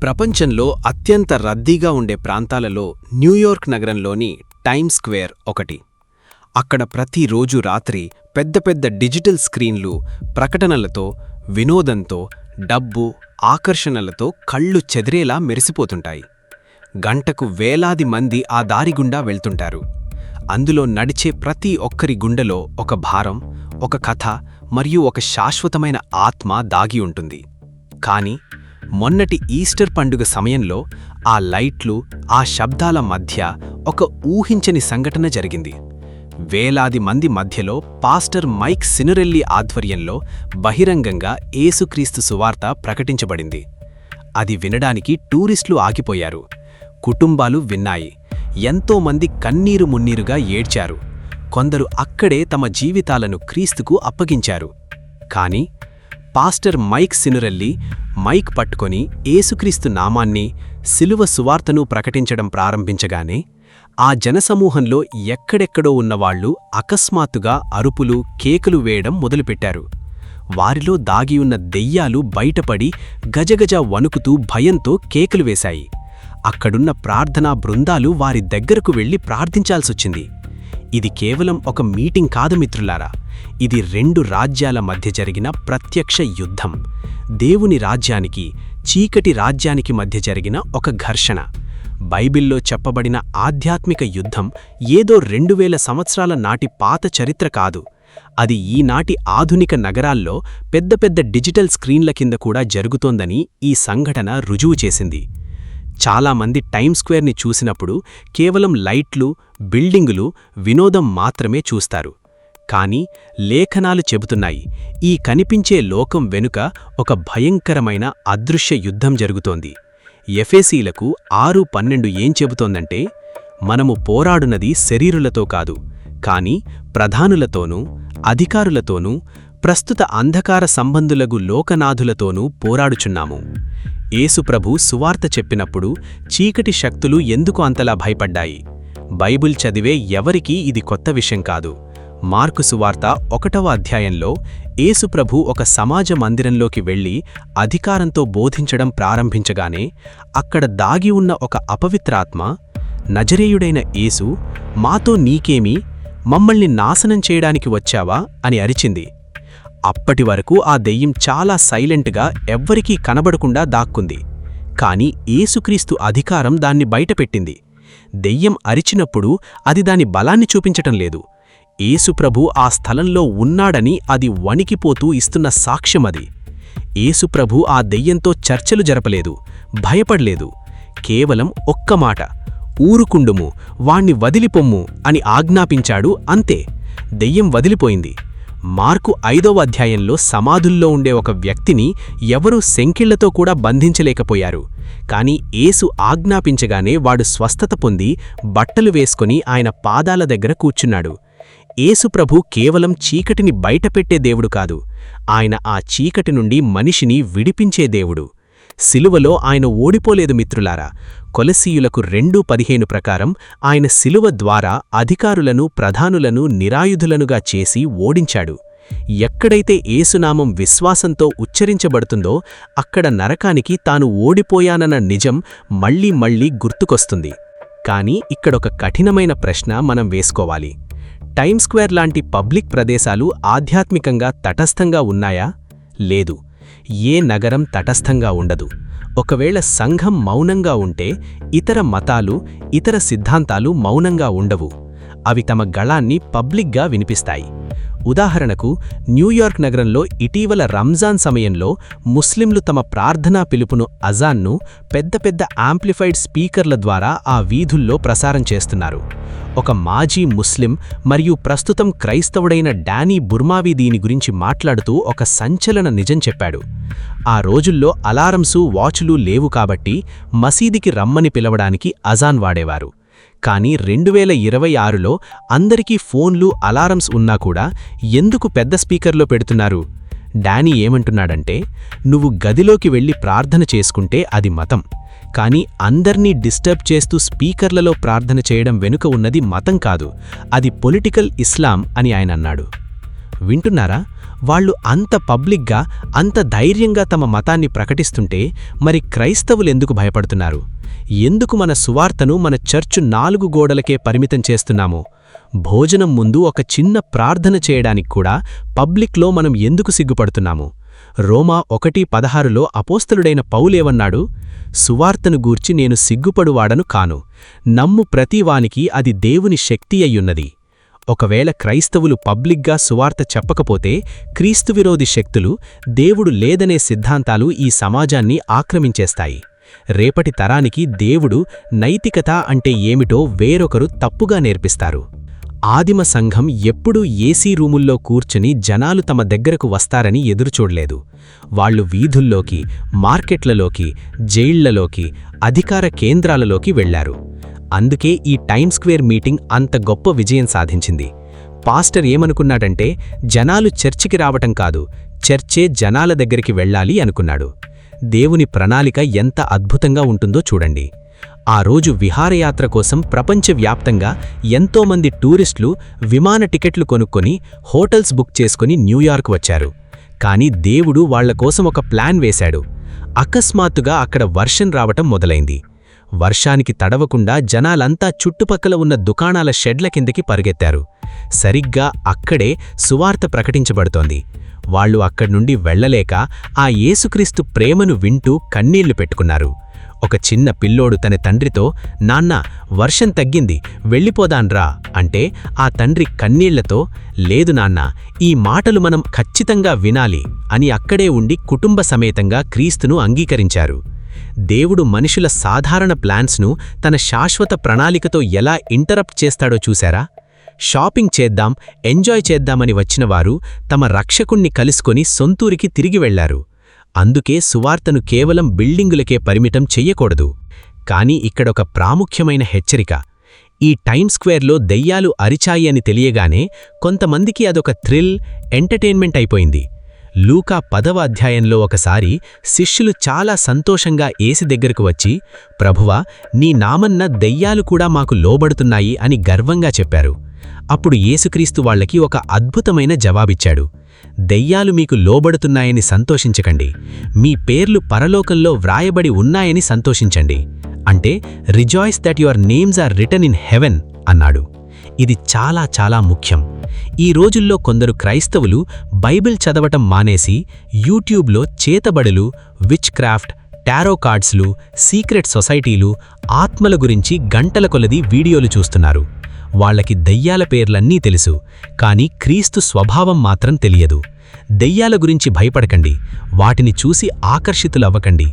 ప్రపంచంలో అత్యంత రద్దీగా ఉండే ప్రాంతాలలో న్యూయార్క్ నగరంలోని టైమ్స్ స్క్వేర్ ఒకటి. అక్కడ ప్రతిరోజు రాత్రి పెద్ద పెద్ద డిజిటల్ స్క్రీన్లు ప్రకటనలతో, వినోదంతో, డబ్బు, ఆకర్షణలతో కళ్ళు చెదిరేలా మెరిసిపోతుంటాయి. గంటకు వేలాది మంది ఆ దారిగుండా వెళ్తుంటారు. అందులో నడిచే ప్రతి ఒక్కరి గుండెలో ఒక భారం, ఒక కథ మరియు ఒక శాశ్వతమైన ఆత్మ దాగి ఉంటుంది. కానీ మొన్నటి ఈస్టర్ పండుగ సమయంలో ఆ లైట్లు, ఆ శబ్దాల మధ్య ఒక ఊహించని సంఘటన జరిగింది. వేలాది మంది మధ్యలో పాస్టర్ మైక్ సినరెల్లి ఆధ్వర్యంలో బహిరంగంగా యేసుక్రీస్తు సువార్త ప్రకటించబడింది. అది వినడానికి టూరిస్టులు ఆగిపోయారు. కుటుంబాలు విన్నాయి. ఎంతోమంది కన్నీరు మున్నీరుగా ఏడ్చారు. కొందరు అక్కడే తమ జీవితాలను క్రీస్తుకు అప్పగించారు. కానీ పాస్టర్ మైక్ సినరెల్లి మైక్ పట్టుకొని యేసుక్రీస్తు నామాన్ని, శిలువ సువార్తను ప్రకటించడం ప్రారంభించగానే ఆ జనసమూహంలో ఎక్కడెక్కడో ఉన్నవాళ్లు అకస్మాత్తుగా అరుపులు, కేకలు వేయడం మొదలుపెట్టారు. వారిలో దాగియున్న దెయ్యాలు బయటపడి గజగజ వణుకుతూ భయంతో కేకలు వేశాయి. అక్కడున్న ప్రార్థనా బృందాలు వారి దగ్గరకు వెళ్లి ప్రార్థించాల్సొచ్చింది. ఇది కేవలం ఒక మీటింగ్ కాదు మిత్రులారా, ఇది 2 రాజ్యాల మధ్య జరిగిన ప్రత్యక్ష యుద్ధం. దేవుని రాజ్యానికి, చీకటి రాజ్యానికి మధ్య జరిగిన ఒక ఘర్షణ. బైబిల్లో చెప్పబడిన ఆధ్యాత్మిక యుద్ధం ఏదో 2000 సంవత్సరాల నాటి పాత చరిత్ర కాదు. అది ఈనాటి ఆధునిక నగరాల్లో పెద్ద పెద్ద డిజిటల్ స్క్రీన్ల కింద కూడా జరుగుతోందని ఈ సంఘటన రుజువు చేసింది. చాలామంది టైమ్ స్క్వేర్ని చూసినప్పుడు కేవలం లైట్లు, బిల్డింగులు, వినోదం మాత్రమే చూస్తారు. కానీ లేఖనాలు చెబుతున్నాయి, ఈ కనిపించే లోకం వెనుక ఒక భయంకరమైన అదృశ్య యుద్ధం జరుగుతోంది. ఎఫెసీలకు 6:12 ఏం చెబుతోందంటే, మనము పోరాడునది శరీరులతో కాదు, కానీ ప్రధానులతోనూ, అధికారులతోనూ, ప్రస్తుత అంధకార సంబంధులగు లోకనాథులతోనూ పోరాడుచున్నాము. యేసుప్రభు సువార్త చెప్పినప్పుడు చీకటి శక్తులు ఎందుకు అంతలా భయపడ్డాయి? బైబిల్ చదివే ఎవరికీ ఇది కొత్త విషయం కాదు. మార్కు సువార్త 1వ అధ్యాయంలో యేసుప్రభు ఒక సమాజ మందిరంలోకి వెళ్లి అధికారంతో బోధించడం ప్రారంభించగానే అక్కడ దాగి ఉన్న ఒక అపవిత్రాత్మ, నజరేయుడైన యేసు, మాతో నీకేమీ, మమ్మల్ని నాశనం చేయడానికి వచ్చావా అని అరిచింది. అప్పటి వరకు ఆ దెయ్యం చాలా సైలెంట్గా ఎవ్వరికీ కనబడకుండా దాక్కుంది. కాని యేసుక్రీస్తు అధికారం దాన్ని బయటపెట్టింది. దెయ్యం అరిచినప్పుడు అది దాని బలాన్ని చూపించటం లేదు. యేసుప్రభు ఆ స్థలంలో ఉన్నాడని అది వణికిపోతూ ఇస్తున్న సాక్ష్యమది. యేసుప్రభు ఆ దెయ్యంతో చర్చలు జరపలేదు, భయపడలేదు. కేవలం ఒక్క మాట, ఊరుకుండుము, వాణ్ణి వదిలిపొమ్ము అని ఆజ్ఞాపించాడు. అంతే, దెయ్యం వదిలిపోయింది. మార్కు 5వ అధ్యాయంలో సమాధుల్లో ఉండే ఒక వ్యక్తిని ఎవరూ సెంకిళ్లతో కూడా బంధించలేకపోయారు. కాని యేసు ఆజ్ఞాపించగానే వాడు స్వస్థత పొంది బట్టలు వేసుకుని ఆయన పాదాల దగ్గర కూర్చున్నాడు. యేసుప్రభు కేవలం చీకటిని బయటపెట్టే దేవుడు కాదు, ఆయన ఆ చీకటి నుండి మనిషిని విడిపించే దేవుడు. శిలువలో ఆయన ఓడిపోలేదు మిత్రులారా. కొలస్సీయులకు 2:15 ప్రకారం ఆయన శిలువ ద్వారా అధికారులను, ప్రధానులను నిరాయుధులనుగా చేసి ఓడించాడు. ఎక్కడైతే యేసునామం విశ్వాసంతో ఉచ్చరించబడుతుందో అక్కడ నరకానికి తాను ఓడిపోయానన్న నిజం మళ్లీ మళ్లీ గుర్తుకొస్తుంది. కానీ ఇక్కడొక కఠినమైన ప్రశ్న మనం వేసుకోవాలి. టైమ్ స్క్వేర్ లాంటి పబ్లిక్ ప్రదేశాలు ఆధ్యాత్మికంగా తటస్థంగా ఉన్నాయా? లేదు. ఏ నగరం తటస్థంగా ఉండదు. ఒకవేళ సంఘం మౌనంగా ఉంటే ఇతర మతాలు, ఇతర సిద్ధాంతాలు మౌనంగా ఉండవు. అవి తమ గళాన్ని పబ్లిక్గా వినిపిస్తాయి. ఉదాహరణకు న్యూయార్క్ నగరంలో ఇటీవల రంజాన్ సమయంలో ముస్లింలు తమ ప్రార్థనా పిలుపును, అజాన్ను పెద్ద పెద్ద యాంప్లిఫైడ్ స్పీకర్ల ద్వారా ఆ వీధుల్లో ప్రసారం చేస్తున్నారు. ఒక మాజీ ముస్లిం మరియు ప్రస్తుతం క్రైస్తవుడైన డానీ బుర్మావీ దీని గురించి మాట్లాడుతూ ఒక సంచలన నిజం చెప్పాడు. ఆ రోజుల్లో అలారంసు, వాచులు లేవు కాబట్టి మసీదికి రమ్మని పిలవడానికి అజాన్ వాడేవారు. కానీ 2026లో అందరికీ ఫోన్లు, అలారమ్స్ ఉన్నా కూడా ఎందుకు పెద్ద స్పీకర్లో పెడుతున్నారు? డానీ ఏమంటున్నాడంటే, నువ్వు గదిలోకి వెళ్లి ప్రార్థన చేసుకుంటే అది మతం, కానీ అందర్నీ డిస్టర్బ్ చేస్తూ స్పీకర్లలో ప్రార్థన చేయడం వెనుక ఉన్నది మతం కాదు, అది పొలిటికల్ ఇస్లాం అని ఆయన అన్నాడు. వింటున్నారా? వాళ్ళు అంత పబ్లిక్గా, అంత ధైర్యంగా తమ మతాన్ని ప్రకటిస్తుంటే మరి క్రైస్తవులెందుకు భయపడుతున్నారు? ఎందుకు మన సువార్తను మన చర్చు 4 గోడలకే పరిమితం చేస్తున్నాము? భోజనం ముందు ఒక చిన్న ప్రార్థన చేయడానికి కూడా పబ్లిక్లో మనం ఎందుకు సిగ్గుపడుతున్నాము? రోమా 1:16లో అపోస్తలుడైన పౌలేమన్నాడు? సువార్తను గూర్చి నేను సిగ్గుపడువాడను కాను, నమ్ము ప్రతివానికి అది దేవుని శక్తి అయ్యున్నది. ఒకవేళ క్రైస్తవులు పబ్లిక్గా సువార్త చెప్పకపోతే క్రీస్తువిరోధి శక్తులు, దేవుడు లేదనే సిద్ధాంతాలు ఈ సమాజాన్ని ఆక్రమించేస్తాయి. రేపటి తరానికి దేవుడు, నైతికత అంటే ఏమిటో వేరొకరు తప్పుగా నేర్పిస్తారు. ఆదిమ సంఘం ఎప్పుడూ ఏసీ రూముల్లో కూర్చుని జనాలు తమ దగ్గరకు వస్తారని ఎదురుచూడలేదు. వాళ్లు వీధుల్లోకి, మార్కెట్లలోకి, జైళ్లలోకి, అధికార కేంద్రాలలోకి వెళ్లారు. అందుకే ఈ టైమ్ స్క్వేర్ మీటింగ్ అంత గొప్ప విజయం సాధించింది. పాస్టర్ ఏమనుకున్నాడంటే, జనాలు చర్చికి రావటం కాదు, చర్చే జనాల దగ్గరికి వెళ్ళాలి అనుకున్నాడు. దేవుని ప్రణాళిక ఎంత అద్భుతంగా ఉంటుందో చూడండి. ఆ రోజు విహారయాత్ర కోసం ప్రపంచవ్యాప్తంగా ఎంతోమంది టూరిస్టులు విమాన టికెట్లు కొనుక్కొని హోటల్స్ బుక్ చేసుకుని న్యూయార్క్ వచ్చారు. కానీ దేవుడు వాళ్ల కోసం ఒక ప్లాన్ వేశాడు. అకస్మాత్తుగా అక్కడ వర్షం రావటం మొదలైంది. వర్షానికి తడవకుండా జనాలంతా చుట్టుపక్కల ఉన్న దుకాణాల షెడ్ల కిందకి పరుగెత్తారు. సరిగ్గా అక్కడే సువార్త ప్రకటించబడుతోంది. వాళ్లు అక్కడ్నుండి వెళ్లలేక ఆ యేసుక్రీస్తు ప్రేమను వింటూ కన్నీళ్లు పెట్టుకున్నారు. ఒక చిన్న పిల్లోడు తన తండ్రితో, నాన్నా, వర్షం తగ్గింది, వెళ్ళిపోదాన్రా అంటే ఆ తండ్రి కన్నీళ్లతో, లేదు నాన్నా, ఈ మాటలు మనం ఖచ్చితంగా వినాలి అని అక్కడే ఉండి కుటుంబ సమేతంగా క్రీస్తును అంగీకరించారు. దేవుడు మనుషుల సాధారణ ప్లాన్స్ను తన శాశ్వత ప్రణాళికతో ఎలా ఇంటరప్ట్ చేస్తాడో చూశారా? షాపింగ్ చేద్దాం, ఎంజాయ్ చేద్దామని వచ్చినవారు తమ రక్షకుణ్ణి కలుసుకొని సొంతూరికి తిరిగి వెళ్లారు. అందుకే సువార్తను కేవలం బిల్డింగులకే పరిమితం చెయ్యకూడదు. కానీ ఇక్కడొక ప్రాముఖ్యమైన హెచ్చరిక. ఈ టైమ్ స్క్వేర్లో దెయ్యాలు అరిచాయి అని తెలియగానే కొంతమందికి అదొక థ్రిల్, ఎంటర్టైన్మెంట్ అయిపోయింది. లూకా 10వ అధ్యాయంలో ఒకసారి శిష్యులు చాలా సంతోషంగా యేసు దగ్గరకు వచ్చి, ప్రభువా, నీ నామన్న దెయ్యాలు కూడా మాకు లోబడుతున్నాయి అని గర్వంగా చెప్పారు. అప్పుడు యేసుక్రీస్తు వాళ్లకి ఒక అద్భుతమైన జవాబిచ్చాడు. దెయ్యాలు మీకు లోబడుతున్నాయని సంతోషించకండి, మీ పేర్లు పరలోకంలో వ్రాయబడి ఉన్నాయని సంతోషించండి. అంటే rejoice that your names are written in heaven అన్నాడు. ఇది చాలా చాలా ముఖ్యం. ఈ రోజుల్లో కొందరు క్రైస్తవులు బైబిల్ చదవటం మానేసి యూట్యూబ్లో చేతబడులు, విచ్ క్రాఫ్ట్, టారో కార్డ్స్లు, సీక్రెట్ సొసైటీలు, ఆత్మల గురించి గంటల కొలది వీడియోలు చూస్తున్నారు. వాళ్లకి దెయ్యాల పేర్లన్నీ తెలుసు, కానీ క్రీస్తు స్వభావం మాత్రం తెలియదు. దెయ్యాల గురించి భయపడకండి, వాటిని చూసి ఆకర్షితులవ్వకండి.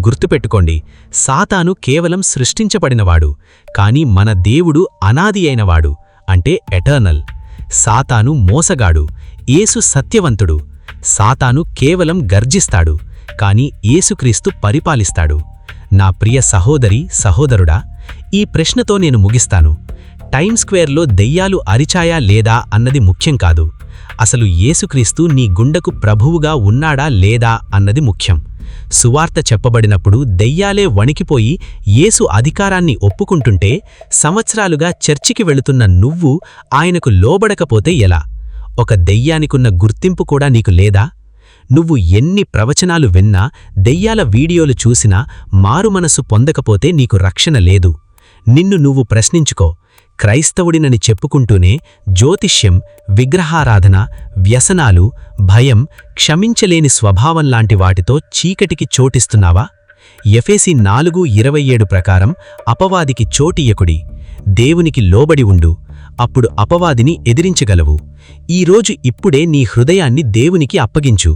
గుర్తుపెట్టుకోండి, సాతాను కేవలం సృష్టించబడినవాడు, కానీ మన దేవుడు అనాది అయినవాడు, అంటే ఎటర్నల్. సాతాను మోసగాడు, యేసు సత్యవంతుడు. సాతాను కేవలం గర్జిస్తాడు, కాని యేసుక్రీస్తు పరిపాలిస్తాడు. నా ప్రియ సహోదరి, సహోదరుడా, ఈ ప్రశ్నతో నేను ముగిస్తాను. టైమ్ స్క్వేర్లో దెయ్యాలు అరిచాయా లేదా అన్నది ముఖ్యం కాదు. అసలు యేసుక్రీస్తు నీ గుండెకు ప్రభువుగా ఉన్నాడా లేదా అన్నది ముఖ్యం. సువార్త చెప్పబడినప్పుడు దెయ్యాలే వణికిపోయి యేసు అధికారాన్ని ఒప్పుకుంటుంటే, సంవత్సరాలుగా చర్చికి వెళుతున్న నువ్వు ఆయనకు లోబడకపోతే ఎలా? ఒక దెయ్యానికున్న గుర్తింపు కూడా నీకు లేదా? నువ్వు ఎన్ని ప్రవచనాలు విన్నా, దెయ్యాల వీడియోలు చూసినా మారుమనసు పొందకపోతే నీకు రక్షణ లేదు. నిన్ను నువ్వు ప్రశ్నించుకో. క్రైస్తవుడినని చెప్పుకుంటూనే జ్యోతిష్యం, విగ్రహారాధన, వ్యసనాలు, భయం, క్షమించలేని స్వభావంలాంటి వాటితో చీకటికి చోటిస్తున్నావా? ఎఫెసీ 4:27 ప్రకారం అపవాదికి చోటియ్యకుడి, దేవునికి లోబడి ఉండు, అప్పుడు అపవాదిని ఎదిరించగలవు. ఈరోజు ఇప్పుడే నీ హృదయాన్ని దేవునికి అప్పగించు.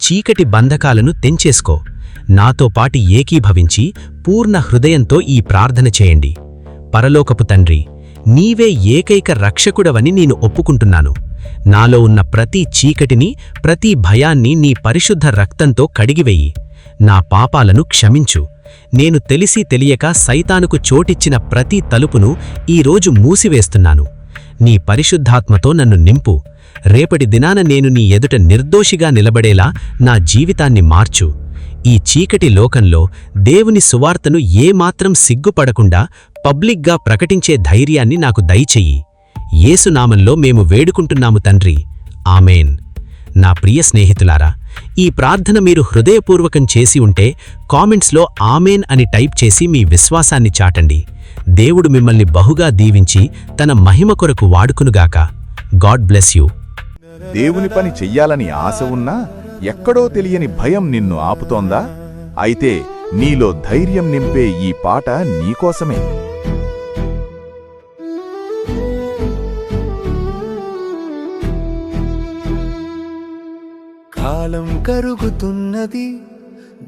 చీకటి బంధకాలను తెంచేసుకో. నాతో పాటు ఏకీభవించి పూర్ణ హృదయంతో ఈ ప్రార్థన చేయండి. పరలోకపు తండ్రి, నీవే ఏకైక రక్షకుడవని నేను ఒప్పుకుంటున్నాను. నాలో ఉన్న ప్రతి చీకటిని, ప్రతి భయాన్ని నీ పరిశుద్ధ రక్తంతో కడిగివెయ్యి. నా పాపాలను క్షమించు. నేను తెలిసి తెలియక సైతానుకు చోటిచ్చిన ప్రతి తలుపును ఈరోజు మూసివేస్తున్నాను. నీ పరిశుద్ధాత్మతో నన్ను నింపు. రేపటి దినాన నేను నీ ఎదుట నిర్దోషిగా నిలబడేలా నా జీవితాన్ని మార్చు. ఈ చీకటి లోకంలో దేవుని సువార్తను ఏమాత్రం సిగ్గుపడకుండా పబ్లిక్గా ప్రకటించే ధైర్యాన్ని నాకు దయచెయ్యి. యేసు నామంలో మేము వేడుకుంటున్నాము తండ్రి. ఆమేన్. నా ప్రియ స్నేహితులారా, ఈ ప్రార్థన మీరు హృదయపూర్వకం చేసి ఉంటే కామెంట్స్లో ఆమేన్ అని టైప్ చేసి మీ విశ్వాసాన్ని చాటండి. దేవుడు మిమ్మల్ని బహుగా దీవించి తన మహిమ కొరకు వాడుకునుగాక. God bless you. దేవుని పని చెయ్యాలని ఆశ ఉన్నా ఎక్కడో తెలియని భయం నిన్ను ఆపుతోందా? అయితే నీలో ధైర్యం నింపే ఈ పాట నీకోసమే. కాలం కరుగుతున్నది,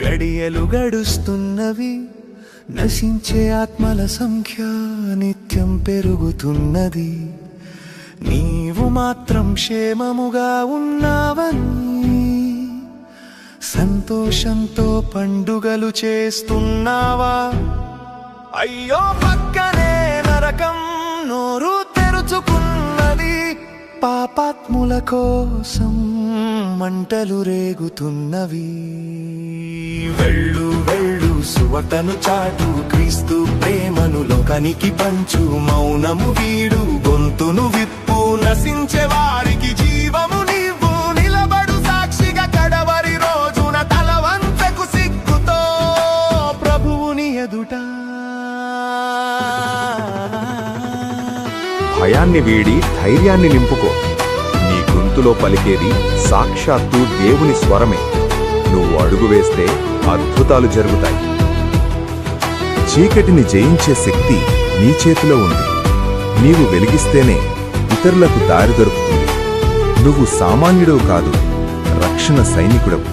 గడియలు గడుస్తున్నవి, నశించే ఆత్మల సంఖ్య నిత్యం పెరుగుతున్నది. నీవు మాత్రం క్షేమముగా ఉన్నావని సంతోషంతో పండుగలు చేస్తున్నావా? అయ్యో పక్కనే నరకం నోరు తెరుచుకున్నది, పాపాత్ముల కోసం మంటలు రేగుతున్నవి. వెళ్ళు వెళ్ళు సువతను చాటు, క్రీస్తు ప్రేమను లోకానికి పంచు, మౌనము వీడు గొంతును విప్పు, నశించే వారికి జీవము నీవు, నిలబడు సాక్షిగా కడవరి రోజున తలవంచకు సిగ్గుతో ప్రభువుని ఎదుట. భయాన్ని వీడి ధైర్యాన్ని నింపుకో. నీ గొంతులో పలికేది సాక్షాత్తు దేవుని స్వరమే. నువ్వు అడుగు వేస్తే అద్భుతాలు జరుగుతాయి. చీకటిని జయించే శక్తి నీ చేతిలో ఉంది. నీవు వెలిగిస్తేనే ఇతరులకు దారి దొరుకుతుంది. నువ్వు సామాన్యుడవు కాదు, రక్షణ సైనికుడవు.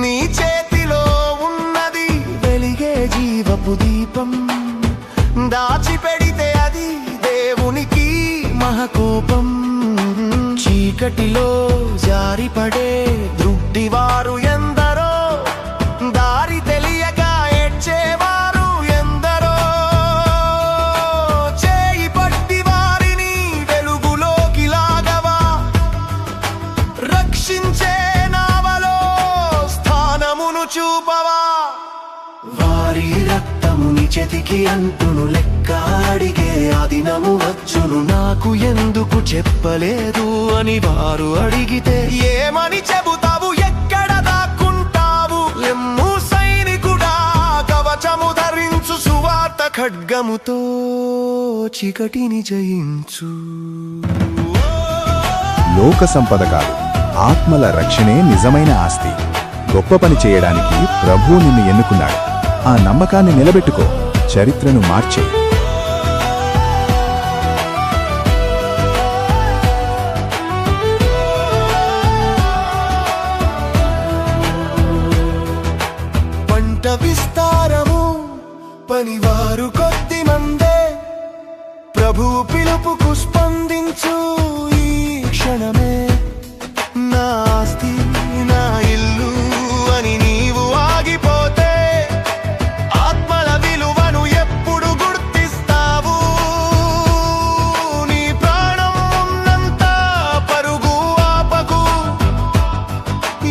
నీ చేతిలో ఉన్నది వెలిగే జీవపు దీపం, దాచిపెడితే అది దేవునికి మహకోపం. చీకటిలో జారిపడే దృష్టివారు ఎందరో, దారి తెలియక ఏడ్చేవారు ఎందరో, చేయి పట్టి వారిని వెలుగులోకి లాగవా, రక్షించే నావలో స్థానమును చూపవా. వారి రక్తముని చేతికి అంటును, లెక్క అడిగే ఆ దినము వచ్చును, నాకు ఎందుకు చెప్పలేదు అని వారు అడిగితే ఏమని చెబుతావు? ఎక్కడ దాక్కుంటావు? ఎమ్ము సైనికుడా, కవచము ధరించు, సువార్త ఖడ్గముతో చీకటిని జయించు. లోక సంపద కాదు, ఆత్మల రక్షణే నిజమైన ఆస్తి. గొప్ప పని చేయడానికి ప్రభువు నిన్ను ఎన్నుకున్నాడు. ఆ నమ్మకాన్ని నిలబెట్టుకో, చరిత్రను మార్చే. పంట విస్తారము, పనివారు కొద్ది మందే, ప్రభువు పిలుపుకు స్పందించు ఈ క్షణమే. నా ఆస్తి నా ఇల్లు అని నీవు ఆగిపోతే ఆత్మల విలువను ఎప్పుడు గుర్తిస్తావు? నీ ప్రాణం ఉన్నంత పరుగు ఆపకు,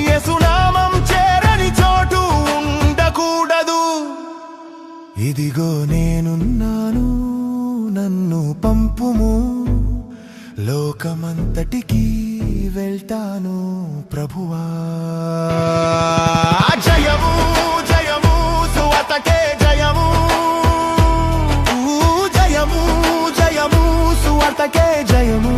యేసునామం చేరని చోటు ఉండకూడదు. ఇదిగో నేనున్నాను, నన్ను పంపుము, లోకమంతటికి వెళ్తాను ప్రభువా. జయము జయము సువతకే జయము, జయము జయము సువతకే జయము.